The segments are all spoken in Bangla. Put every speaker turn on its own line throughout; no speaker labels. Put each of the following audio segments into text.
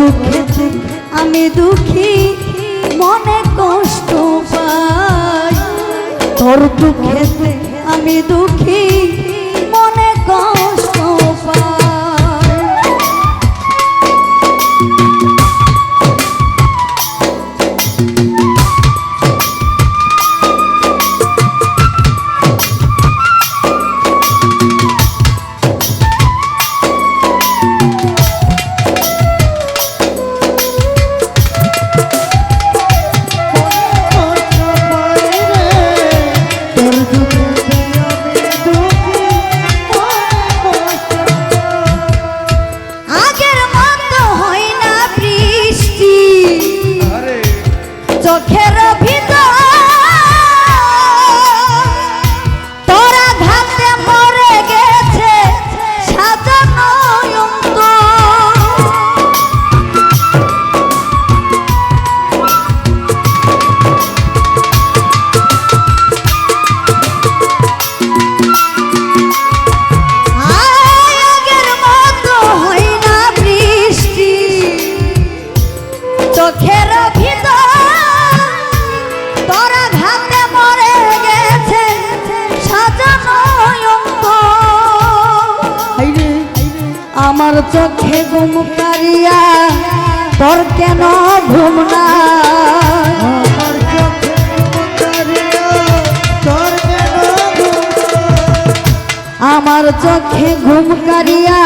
দুঃখেতে আমি দুঃখী মনে কষ্ট পাই তোর দুঃখেতে আমি দুঃখী মনে কষ্ট পাই চোখের ভিতর তোরা ঘাতে মরে গেছে সাজানো আগের মতো হয় না বৃষ্টি চোখের ভিতর আমার চোখে ঘুম কারিয়া তোর কেন ঘুম না আমার চোখে ঘুম কারিয়া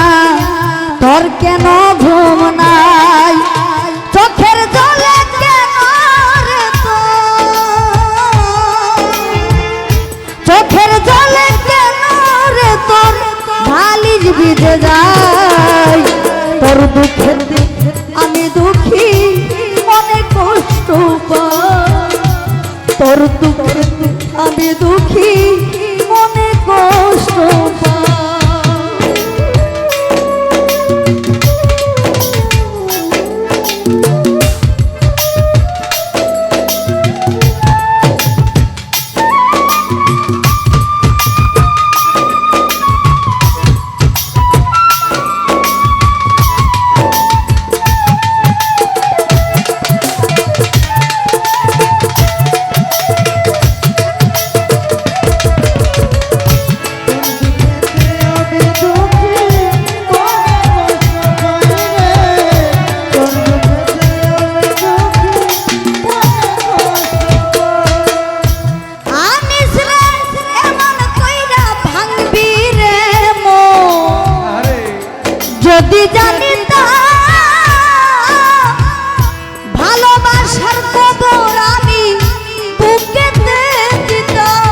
তোর কেন ঘুম নাই চোখের জলে কেন রে চোখের জলে কেন রে তোর বালিশ ভিজে যায় তোর দুঃখেতে আমি দুঃখী মনে কষ্ট পাই তোর দুঃখেতে আমি দুঃখী মনে কষ্ট পাই যদি জানিতা ভালোবাসার কবর আমি বুকেতে দিতাম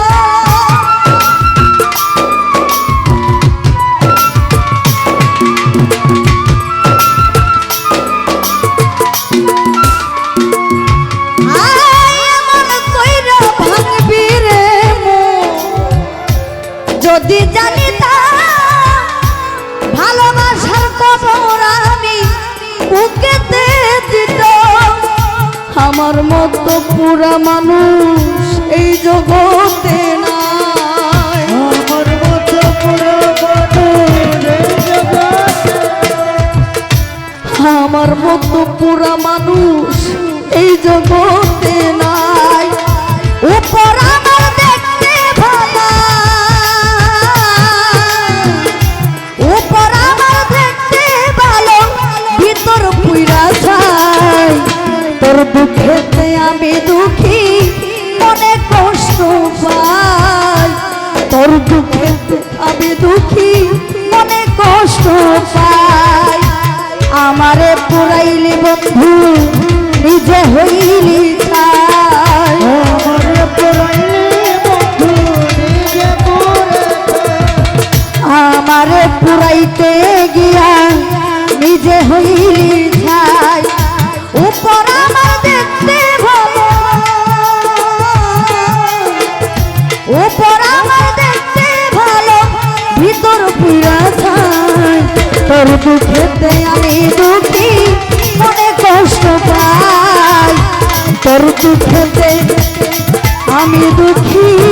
এমন কইরা ভাঙবি রে মন যদি জানিতা ভালোবাসার কবর আমি বুকেতে দিতাম আমার মতো পুরা মানুষ এই জগতে নাই আমার মতো পুরা মানুষ এই জগতে আমার মতো পুরা মানুষ এই জগতে নাই উপর আমার দেখতে ভালো তোর দুঃখেতে আমি দুঃখী মনে কষ্ট পাই তোর দুঃখেতে আমি দুঃখী মনে কষ্ট পাই আমারে পুরাইলি বন্ধু নিজে হইলি ছাই আমারে পুরাইলি বন্ধু নিজে আমারে পুরাইতে গিয়া নিজে হইলি ছাই উপর আমার দেখতে ভালো উপর আমার দেখতে ভালো ভিতর পুরা ছাই তোর দুঃখেতে আমি দুঃখী মনে কষ্ট পাই তোর দুঃখেতে আমি দুঃখী